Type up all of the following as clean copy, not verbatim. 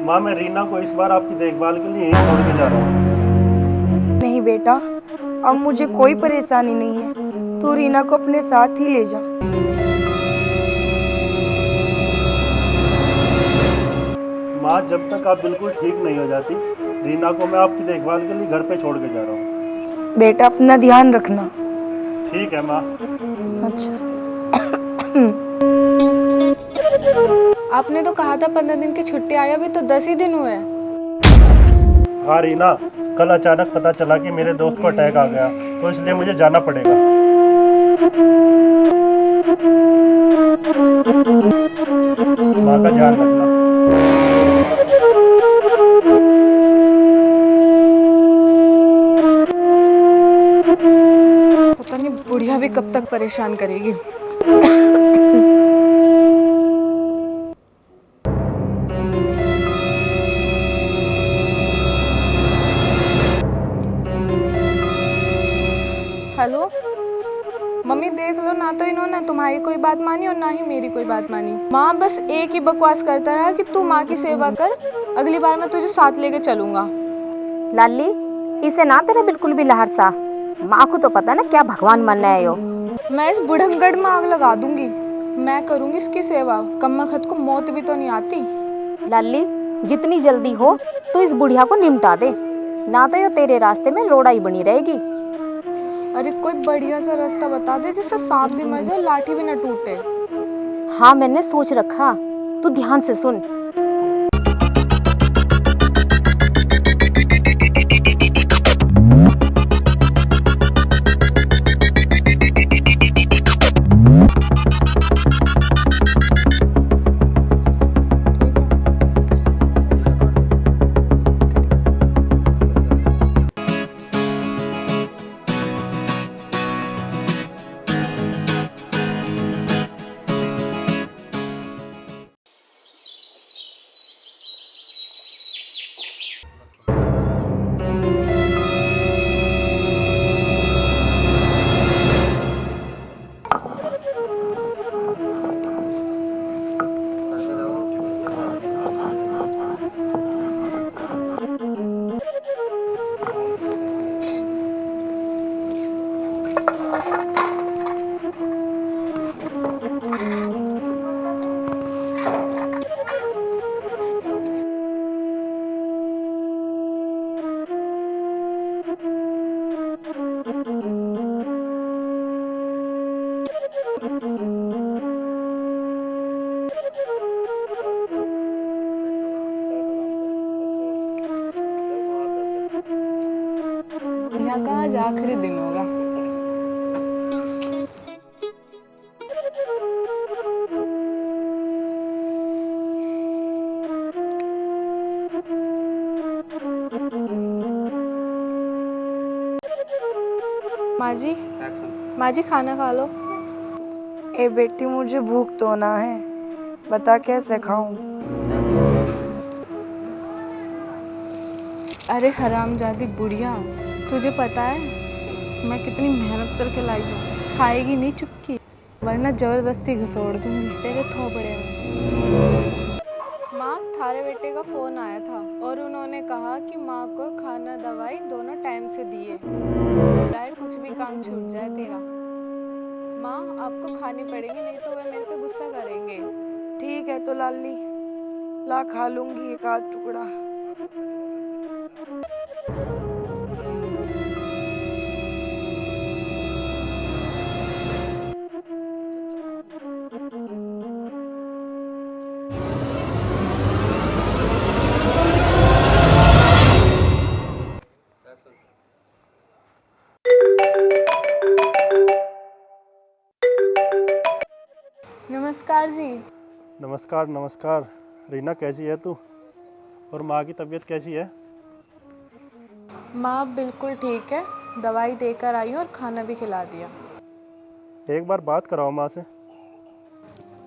माँ, मैं रीना को इस बार आपकी देखभाल के लिए यहीं छोड़ के जा रहा हूँ। नहीं बेटा, अब मुझे कोई परेशानी नहीं है। तू रीना को अपने साथ ही ले जा। माँ, जब तक आप बिल्कुल ठीक नहीं हो जाती, रीना को मैं आपकी देखभाल के लिए घर पे छोड़ के जा रहा हूँ। बेटा अपना ध्यान रखना। ठीक है माँ। अच्छा। आपने तो कहा था 15 दिन की छुट्टी, आई अभी तो 10 ही दिन हुए हैं। हाँ रीना, कल अचानक पता चला कि मेरे दोस्त को अटैक आ गया, तो इसलिए मुझे जाना पड़ेगा। माँ का ध्यान रखना। पता नहीं बुढ़िया भी कब तक परेशान करेगी। हेलो मम्मी, देख लो ना, तो इन्होंने तुम्हारी कोई बात मानी और ना ही मेरी कोई बात मानी। माँ बस एक ही बकवास करता रहा कि तू माँ की सेवा कर, अगली बार मैं तुझे साथ लेके चलूंगा। लाली, इसे ना तेरा बिल्कुल भी लहर सा। माँ को तो पता ना क्या भगवान मन है यो। मैं इस बुढ़ंगड़ में आग लगा दूंगी। मैं करूंगी इसकी सेवा, कम्मखत को मौत भी तो नहीं आती। लाली, जितनी जल्दी हो तो इस बुढ़िया को निमटा दे, ना तो ये तेरे रास्ते में रोड़ाई बनी रहेगी। अरे कोई बढ़िया सा रास्ता बता दे जिससे सांप भी मर जाए, लाठी भी न टूटे। हाँ मैंने सोच रखा, तू ध्यान से सुन। बुढ़िया का आज आखिरी दिन होगा। माँ जी, माँ जी खाना खा लो। ए बेटी, मुझे भूख तो ना है, बता कैसे खाऊं। अरे हरामजादी बुढ़िया, तुझे पता है मैं कितनी मेहनत करके लाई हूँ। खाएगी नहीं चुपकी, वरना जबरदस्ती घसोड़ दूंगी तेरे थोपड़े में। माँ, थारे बेटे का फोन आया था और उन्होंने कहा कि माँ को खाना दवाई दोनों टाइम से दिए, चाहे कुछ भी काम छूट जाए तेरा। माँ आपको खानी पड़ेगी, नहीं तो वे मेरे पे गुस्सा करेंगे। ठीक है तो लाली, ला खा लूंगी एक आध टुकड़ा। नमस्कार जी। नमस्कार नमस्कार। रीना, कैसी है तू? और माँ की तबीयत कैसी है? माँ बिल्कुल ठीक है, दवाई देकर आई और खाना भी खिला दिया। एक बार बात कराओ माँ से।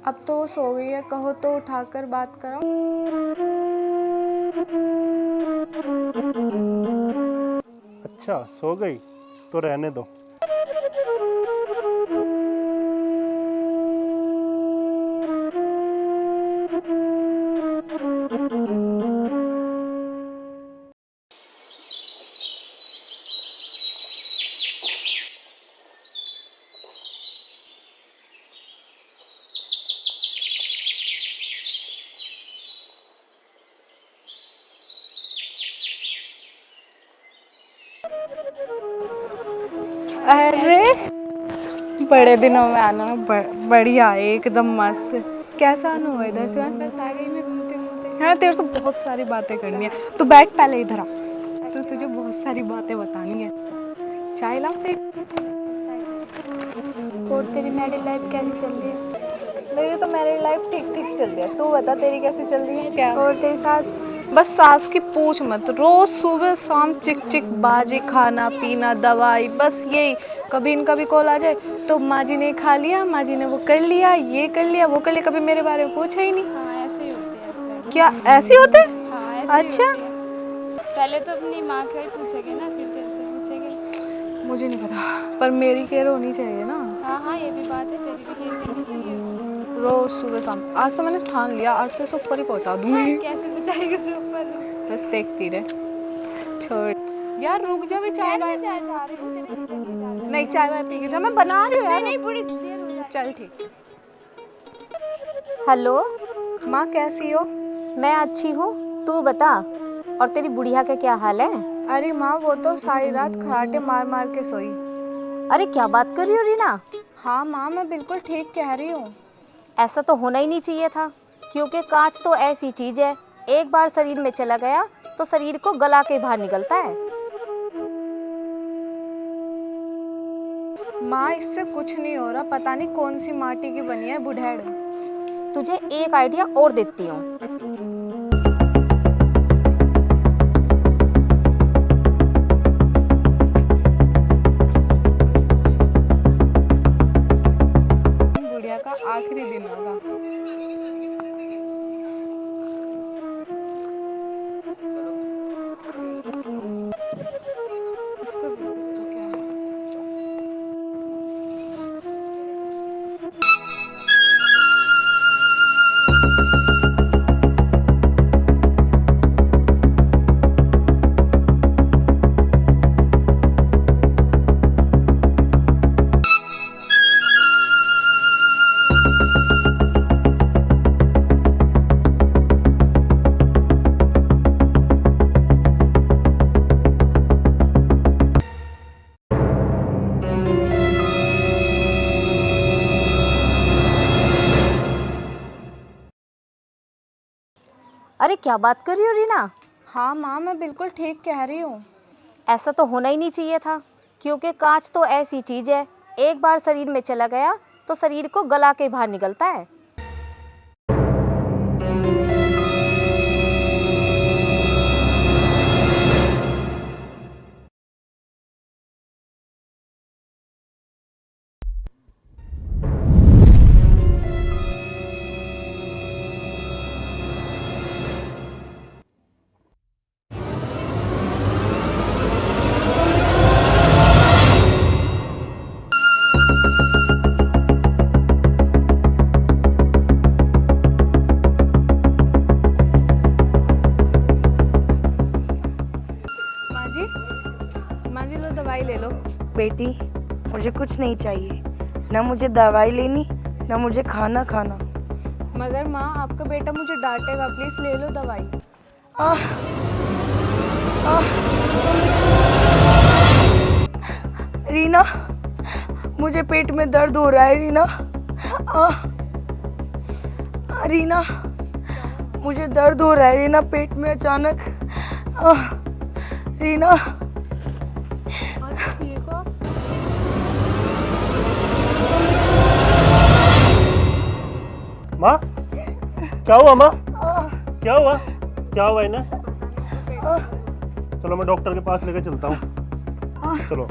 अब तो वो सो गई है, कहो तो उठाकर बात कराओ। अच्छा, सो गई तो रहने दो। अरे बड़े दिनों में आना, बढ़िया एकदम मस्त। कैसा अनु है इधर से? बस आ गई मैं घूमते घूमते। हाँ तेरे से बहुत सारी बातें करनी है, तू बैठ पहले इधर आ। तो तुझे बहुत सारी बातें बतानी है। चाय लाओ और तेरी मैरिड लाइफ कैसी चल रही है? मेरी तो मैरिड लाइफ ठीक ठीक चल रही है, तू बता तेरी कैसी चल रही है? क्या और तेरी सास? बस सास की पूछ मत, रोज सुबह शाम चिक चिक बाजी, खाना पीना दवाई, बस यही। कभी इनका भी कॉल आ जाए तो माँ जी ने खा लिया, माँ जी ने वो कर लिया, ये कर लिया, वो कर लिया, कभी मेरे बारे में पूछा ही नहीं। हाँ ऐसे ही होते हैं। क्या ऐसे होते हैं? हाँ ऐसे ही अच्छा होते हैं। पहले तो अपनी माँ का ही पूछेंगे ना, फिर तेरे से पूछेंगे। मुझे नहीं पता, पर मेरी केयर होनी चाहिए ना। हाँ हाँ ये भी बात है, तेरी भी केयर करनी चाहिए। रोज सुबह शाम। आज तो मैंने ठान लिया, आज तो इसे ऊपर ही पहुंचा दूंगी। कैसे बचाएगा से ऊपर? बस देखती रहे। छोड़ यार, रुक जा भी, चाय वाय। जा रही हूँ तेरे लिए लेके जा रही हूँ। नहीं चाय वाय पी के जा, मैं बना रही हूँ यार। नहीं पूरी देर हो जाएगी। चल ठीक। हेलो, माँ कैसी हो? मैं अच्छी हूँ, तू बता। और तेरी बुढ़िया का क्या हाल है? अरे माँ वो तो सारी रात खराटे मार मार के सोई। अरे क्या बात कर रही हो रीना? हाँ माँ मैं बिल्कुल ठीक कह रही हूँ। ऐसा तो होना ही नहीं चाहिए था, क्योंकि कांच तो ऐसी चीज है, एक बार शरीर में चला गया तो शरीर को गला के बाहर निकलता है। माँ इससे कुछ नहीं हो रहा, पता नहीं कौन सी माटी की बनी है बुढ़ैड़। तुझे एक आइडिया और देती हूँ। बुढ़िया का आखिरी दिन होगा। इसको भी तो क्या है? अरे क्या बात कर रही हो रीना? हाँ माँ मैं बिल्कुल ठीक कह रही हूँ। ऐसा तो होना ही नहीं चाहिए था, क्योंकि कांच तो ऐसी चीज है, एक बार शरीर में चला गया तो शरीर को गला के बाहर निकलता है। माँ जी लो दवाई ले लो। बेटी मुझे कुछ नहीं चाहिए, ना मुझे दवाई लेनी ना मुझे खाना खाना। मगर माँ आपका बेटा मुझे डांटेगा, प्लीज ले लो दवाई। आह, आह, रीना मुझे पेट में दर्द हो रहा है रीना। आह, रीना मुझे दर्द हो रहा है रीना पेट में अचानक। आह, रीना माँ क्या हुआ माँ? क्या हुआ? क्या हुआ इन्हें? चलो मैं डॉक्टर के पास लेके चलता हूँ। चलो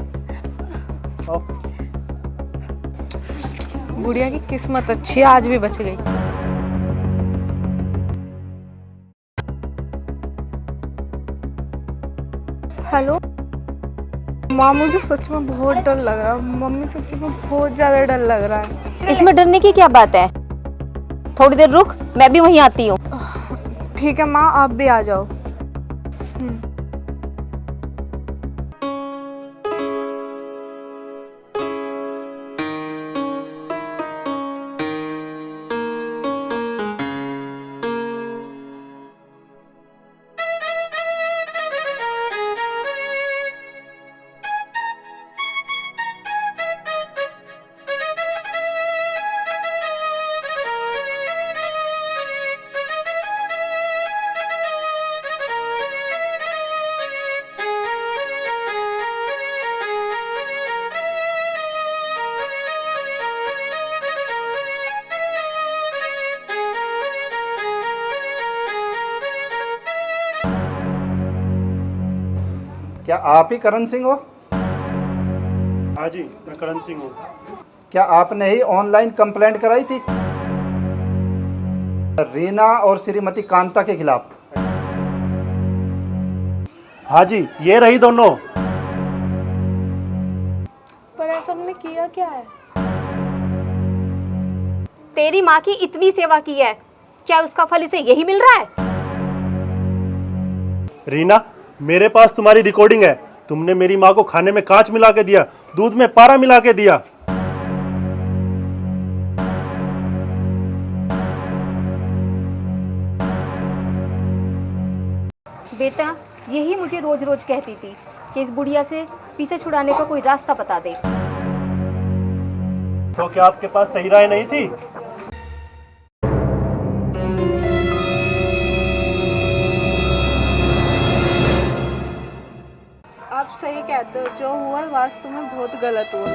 आओ। बुढ़िया की किस्मत अच्छी है, आज भी बच गई। हेलो माँ, मुझे सच में बहुत डर लग रहा है। मम्मी सच में बहुत ज्यादा डर लग रहा है। इसमें डरने की क्या बात है? थोड़ी देर रुक, मैं भी वहीं आती हूँ। ठीक है माँ, आप भी आ जाओ। क्या आप ही करण सिंह हो? हाँ जी, मैं करण सिंह हूँ। क्या आपने ही ऑनलाइन कंप्लेंट कराई थी रीना और श्रीमती कांता के खिलाफ? हाँ जी, ये रही दोनों। पर ऐसा हमने किया क्या है? तेरी माँ की इतनी सेवा की है, क्या उसका फल इसे यही मिल रहा है? रीना, मेरे पास तुम्हारी रिकॉर्डिंग है। तुमने मेरी माँ को खाने में कांच मिला के दिया, दूध में पारा मिला के दिया। बेटा, यही मुझे रोज रोज कहती थी कि इस बुढ़िया से पीछे छुड़ाने का कोई रास्ता बता दे। तो क्या आपके पास सही राय नहीं थी? आप सही कहते हो, जो हुआ वास्तव में बहुत गलत हुआ।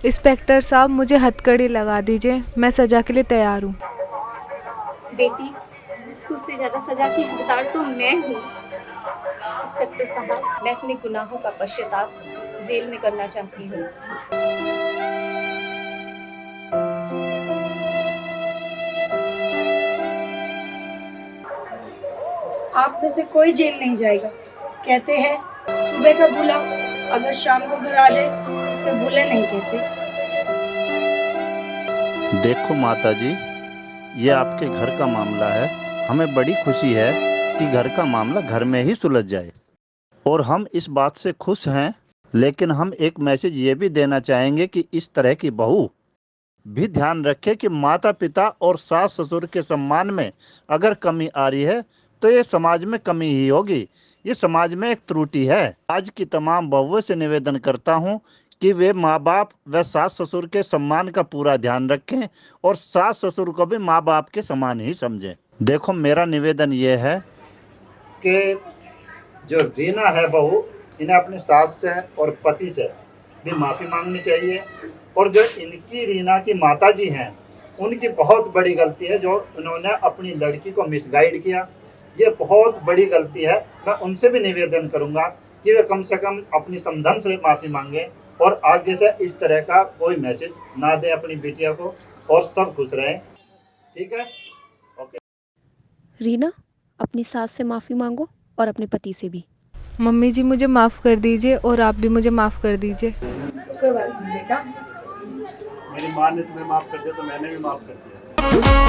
इंस्पेक्टर साहब, मुझे हथकड़ी लगा दीजिए, मैं सजा के लिए तैयार हूँ। बेटी, तुझसे ज्यादा सजा की हकदार तो मैं हूँ। इंस्पेक्टर साहब, मैं अपने गुनाहों का पश्चाताप जेल में करना चाहती हूँ। आप में से कोई जेल नहीं जाएगा। कहते हैं सुबह का भूला अगर शाम को घर आ जाए उसे भूले नहीं कहते। देखो माता जी, ये आपके घर का मामला है। हमें बड़ी खुशी है कि घर का मामला घर में ही सुलझ जाए और हम इस बात से खुश हैं। लेकिन हम एक मैसेज ये भी देना चाहेंगे कि इस तरह की बहू भी ध्यान रखे कि माता पिता और सास ससुर के सम्मान में अगर कमी आ रही है तो ये समाज में कमी ही होगी। ये समाज में एक त्रुटि है। आज की तमाम बहुओं से निवेदन करता हूँ कि वे माँ बाप व सास ससुर के सम्मान का पूरा ध्यान रखें और सास ससुर को भी माँ बाप के समान ही समझें। देखो, मेरा निवेदन ये है कि जो रीना है बहू, इन्हें अपनी सास से और पति से भी माफ़ी मांगनी चाहिए। और जो इनकी रीना की माता जी हैं, उनकी बहुत बड़ी गलती है जो उन्होंने अपनी लड़की को मिसगाइड किया। ये बहुत बड़ी गलती है। मैं उनसे भी निवेदन करूंगा कि वे कम से कम अपनी समधन से माफ़ी मांगें और आगे से इस तरह का कोई मैसेज ना दें अपनी बिटिया को, और सब खुश रहें। ठीक है? ओके। रीना, अपनी सास से माफ़ी मांगो और अपने पति से भी। मम्मी जी, मुझे माफ़ कर दीजिए और आप भी मुझे माफ़ कर दीजिए। कोई बात नहीं बेटा। मेरी माँ ने तुम्हें माफ कर दिया तो मैंने भी माफ कर दिया।